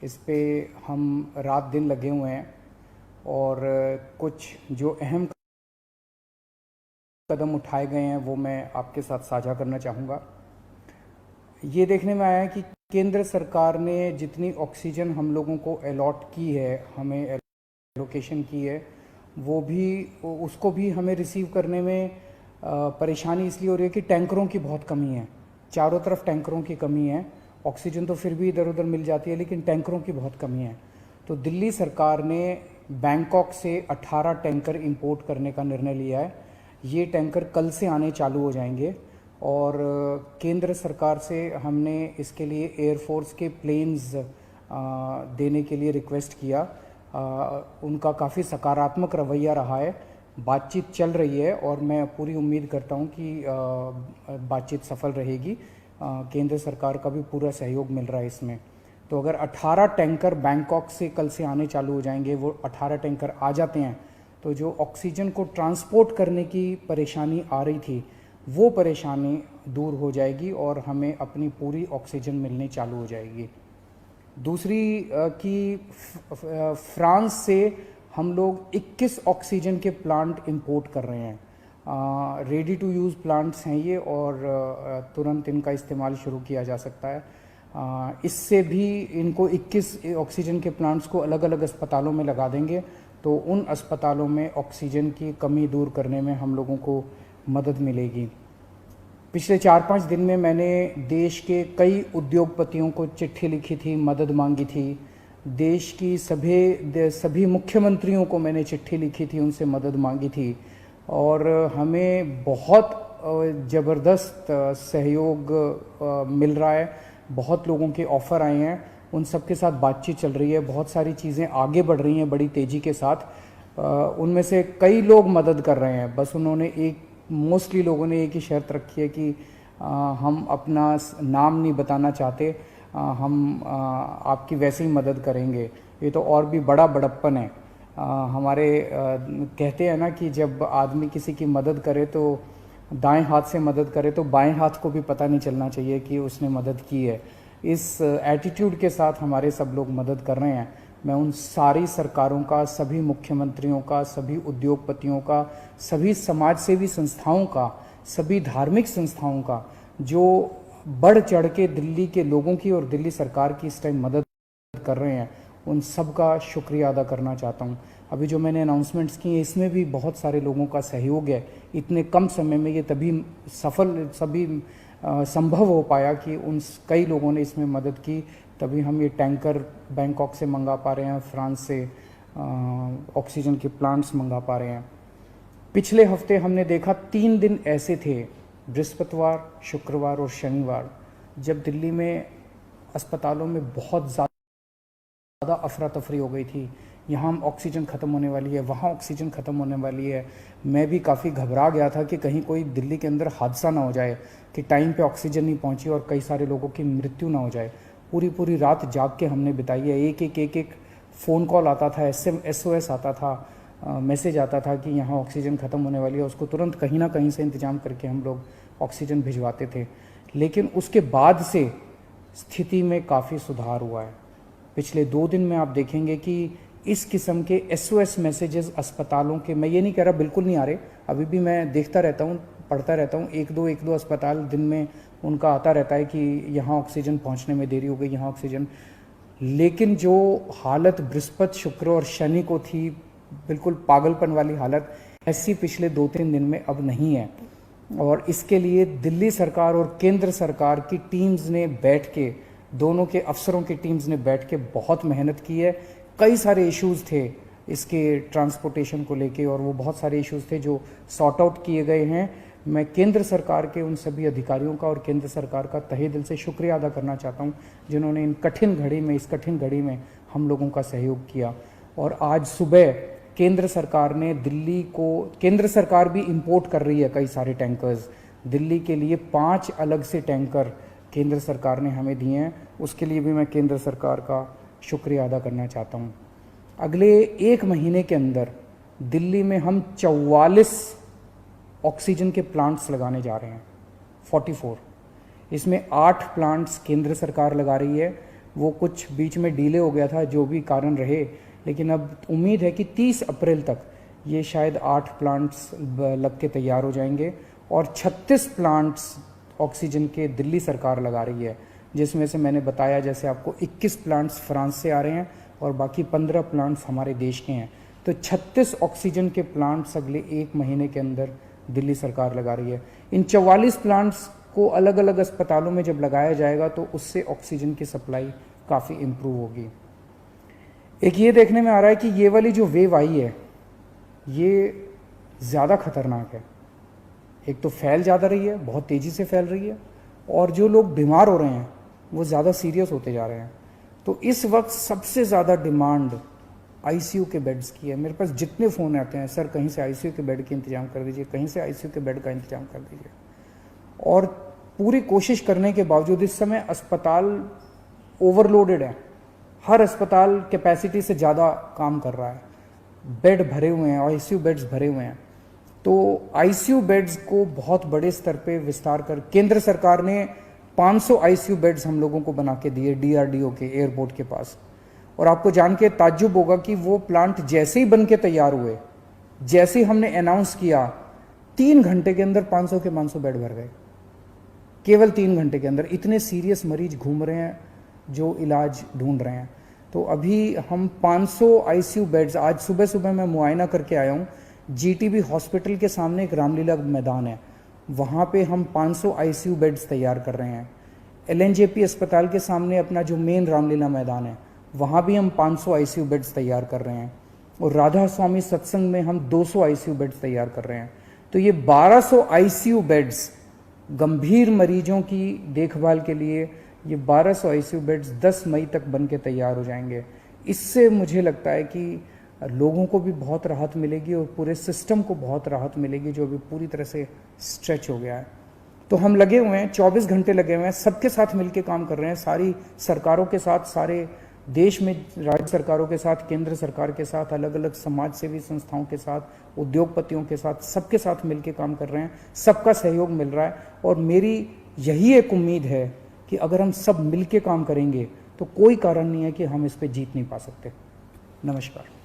इस पे हम रात दिन लगे हुए हैं और कुछ जो अहम कदम उठाए गए हैं वो मैं आपके साथ साझा करना चाहूँगा। ये देखने में आया है कि केंद्र सरकार ने जितनी ऑक्सीजन हम लोगों को अलॉट की है, हमें एलोकेशन की है, वो भी उसको भी हमें रिसीव करने में परेशानी इसलिए हो रही है कि टैंकरों की बहुत कमी है। चारों तरफ टैंकरों की कमी है। ऑक्सीजन तो फिर भी इधर उधर मिल जाती है, लेकिन टैंकरों की बहुत कमी है। तो दिल्ली सरकार ने बैंकॉक से 18 टैंकर इंपोर्ट करने का निर्णय लिया है। ये टैंकर कल से आने चालू हो जाएंगे और केंद्र सरकार से हमने इसके लिए एयरफोर्स के प्लेन्स देने के लिए रिक्वेस्ट किया। उनका काफ़ी सकारात्मक रवैया रहा है। बातचीत चल रही है और मैं पूरी उम्मीद करता हूं कि बातचीत सफल रहेगी। केंद्र सरकार का भी पूरा सहयोग मिल रहा है इसमें। तो अगर 18 टैंकर बैंकॉक से कल से आने चालू हो जाएंगे, वो 18 टैंकर आ जाते हैं तो जो ऑक्सीजन को ट्रांसपोर्ट करने की परेशानी आ रही थी वो परेशानी दूर हो जाएगी और हमें अपनी पूरी ऑक्सीजन मिलनी चालू हो जाएगी। दूसरी कि फ्रांस से हम लोग 21 ऑक्सीजन के प्लांट इंपोर्ट कर रहे हैं। रेडी टू यूज़ प्लांट्स हैं ये और तुरंत इनका इस्तेमाल शुरू किया जा सकता है। इससे भी इनको 21 ऑक्सीजन के प्लांट्स को अलग अलग अस्पतालों में लगा देंगे तो उन अस्पतालों में ऑक्सीजन की कमी दूर करने में हम लोगों को मदद मिलेगी। पिछले 4-5 दिन में मैंने देश के कई उद्योगपतियों को चिट्ठी लिखी थी, मदद मांगी थी। देश की सभी मुख्यमंत्रियों को मैंने चिट्ठी लिखी थी, उनसे मदद मांगी थी और हमें बहुत ज़बरदस्त सहयोग मिल रहा है। बहुत लोगों के ऑफ़र आए हैं, उन सब के साथ बातचीत चल रही है। बहुत सारी चीज़ें आगे बढ़ रही हैं बड़ी तेज़ी के साथ। उनमें से कई लोग मदद कर रहे हैं। बस उन्होंने मोस्टली लोगों ने एक ही शर्त रखी है कि हम अपना नाम नहीं बताना चाहते, हम आपकी वैसे ही मदद करेंगे। ये तो और भी बड़ा बड़प्पन है। हमारे कहते हैं ना कि जब आदमी किसी की मदद करे तो दाएं हाथ से मदद करे तो बाएं हाथ को भी पता नहीं चलना चाहिए कि उसने मदद की है। इस एटीट्यूड के साथ हमारे सब लोग मदद कर रहे हैं। मैं उन सारी सरकारों का, सभी मुख्यमंत्रियों का, सभी उद्योगपतियों का, सभी समाजसेवी संस्थाओं का, सभी धार्मिक संस्थाओं का जो बढ़ चढ़ के दिल्ली के लोगों की और दिल्ली सरकार की इस टाइम मदद कर रहे हैं, उन सब का शुक्रिया अदा करना चाहता हूं। अभी जो मैंने अनाउंसमेंट्स की हैं इसमें भी बहुत सारे लोगों का सहयोग है। इतने कम समय में ये तभी संभव हो पाया कि उन कई लोगों ने इसमें मदद की, तभी हम ये टैंकर बैंकॉक से मंगा पा रहे हैं, फ्रांस से ऑक्सीजन के प्लांट्स मंगा पा रहे हैं। पिछले हफ्ते हमने देखा 3 दिन ऐसे थे, बृहस्पतिवार, शुक्रवार और शनिवार, जब दिल्ली में अस्पतालों में बहुत ज़्यादा अफरा तफरी हो गई थी। यहाँ ऑक्सीजन ख़त्म होने वाली है, वहाँ ऑक्सीजन ख़त्म होने वाली है। मैं भी काफ़ी घबरा गया था कि कहीं कोई दिल्ली के अंदर हादसा ना हो जाए कि टाइम पे ऑक्सीजन नहीं पहुँची और कई सारे लोगों की मृत्यु ना हो जाए। पूरी रात जाग के हमने बिताई है। एक फ़ोन कॉल आता था, SOS आता था, मैसेज आता था कि यहाँ ऑक्सीजन ख़त्म होने वाली है। उसको तुरंत कहीं ना कहीं से इंतज़ाम करके हम लोग ऑक्सीजन भिजवाते थे। लेकिन उसके बाद से स्थिति में काफ़ी सुधार हुआ है। पिछले 2 दिन में आप देखेंगे कि इस किस्म के SOS मैसेजेस अस्पतालों के, मैं ये नहीं कह रहा बिल्कुल नहीं आ रहे, अभी भी मैं देखता रहता हूँ, पढ़ता रहता हूँ। एक दो अस्पताल दिन में उनका आता रहता है कि यहाँ ऑक्सीजन पहुँचने में देरी हो गई, यहाँ ऑक्सीजन। लेकिन जो हालत बृहस्पति, शुक्र और शनि को थी, बिल्कुल पागलपन वाली हालत, ऐसी पिछले 2-3 दिन में अब नहीं है। और इसके लिए दिल्ली सरकार और केंद्र सरकार की टीम्स ने बैठ के, दोनों के अफसरों की टीम्स ने बैठ के बहुत मेहनत की है। कई सारे इश्यूज़ थे इसके ट्रांसपोर्टेशन को लेके और वो बहुत सारे इश्यूज़ थे जो सॉर्ट आउट किए गए हैं। मैं केंद्र सरकार के उन सभी अधिकारियों का और केंद्र सरकार का तहे दिल से शुक्रिया अदा करना चाहता हूं जिन्होंने इस कठिन घड़ी में हम लोगों का सहयोग किया। और आज सुबह केंद्र सरकार ने केंद्र सरकार भी इंपोर्ट कर रही है कई सारे टैंकर्स। दिल्ली के लिए 5 अलग से टैंकर केंद्र सरकार ने हमें दिए हैं, उसके लिए भी मैं केंद्र सरकार का शुक्रिया अदा करना चाहता हूँ। अगले 1 महीने के अंदर दिल्ली में हम 44 ऑक्सीजन के प्लांट्स लगाने जा रहे हैं, 44। इसमें 8 प्लांट्स केंद्र सरकार लगा रही है, वो कुछ बीच में डिले हो गया था, जो भी कारण रहे, लेकिन अब उम्मीद है कि 30 अप्रैल तक ये शायद 8 प्लांट्स लग के तैयार हो जाएंगे और 36 प्लांट्स ऑक्सीजन के दिल्ली सरकार लगा रही है, जिसमें से मैंने बताया जैसे आपको 21 प्लांट्स फ्रांस से आ रहे हैं और बाकी 15 प्लांट्स हमारे देश के हैं। तो 36 ऑक्सीजन के प्लांट्स अगले 1 महीने के अंदर दिल्ली सरकार लगा रही है। इन 44 प्लांट्स को अलग अलग अस्पतालों में जब लगाया जाएगा तो उससे ऑक्सीजन की सप्लाई काफ़ी इम्प्रूव होगी। एक ये देखने में आ रहा है कि ये वाली जो वेव आई है ये ज़्यादा खतरनाक है। एक तो फैल ज़्यादा रही है, बहुत तेज़ी से फैल रही है, और जो लोग बीमार हो रहे हैं वो ज़्यादा सीरियस होते जा रहे हैं। तो इस वक्त सबसे ज़्यादा डिमांड आईसीयू के बेड्स की है। मेरे पास जितने फ़ोन आते हैं, सर कहीं से आईसीयू के बेड के इंतजाम कर दीजिए, कहीं से आईसीयू के बेड का इंतजाम कर दीजिए। और पूरी कोशिश करने के बावजूद इस समय अस्पताल ओवरलोडेड है। हर अस्पताल कैपेसिटी से ज़्यादा काम कर रहा है, बेड भरे हुए हैं, आईसीयू बेड्स भरे हुए हैं। तो आईसीयू बेड्स को बहुत बड़े स्तर पे विस्तार कर केंद्र सरकार ने 500 आईसीयू बेड्स हम लोगों को बना के दिए डीआरडीओ के एयरपोर्ट के पास। और आपको जान के ताज्जुब होगा कि वो प्लांट जैसे ही बन के तैयार हुए, जैसे ही हमने अनाउंस किया, 3 घंटे के अंदर 500 के 500 बेड भर गए। केवल 3 घंटे के अंदर। इतने सीरियस मरीज घूम रहे हैं जो इलाज ढूंढ रहे हैं। तो अभी हम 500 आईसीयू बेड्स, आज सुबह सुबह मैं मुआयना करके आया हूँ, जीटीबी हॉस्पिटल के सामने एक रामलीला मैदान है, वहाँ पे हम 500 आईसीयू बेड्स तैयार कर रहे हैं। एलएनजेपी अस्पताल के सामने अपना जो मेन रामलीला मैदान है, वहाँ भी हम 500 आईसीयू बेड्स तैयार कर रहे हैं। और राधा स्वामी सत्संग में हम 200 आईसीयू बेड्स तैयार कर रहे हैं। तो ये 1200 आईसीयू बेड्स गंभीर मरीजों की देखभाल के लिए, ये 1200 आईसीयू बेड्स 10 मई तक बन के तैयार हो जाएंगे। इससे मुझे लगता है कि लोगों को भी बहुत राहत मिलेगी और पूरे सिस्टम को बहुत राहत मिलेगी, जो अभी पूरी तरह से स्ट्रेच हो गया है। तो हम लगे हुए हैं, 24 घंटे लगे हुए हैं, सबके साथ मिलकर काम कर रहे हैं, सारी सरकारों के साथ, सारे देश में राज्य सरकारों के साथ, केंद्र सरकार के साथ, अलग अलग समाज सेवी संस्थाओं के साथ, उद्योगपतियों के साथ, सबके साथ मिलकर काम कर रहे हैं। सबका सहयोग मिल रहा है और मेरी यही एक उम्मीद है कि अगर हम सब मिलकर काम करेंगे तो कोई कारण नहीं है कि हम इस पर जीत नहीं पा सकते। नमस्कार।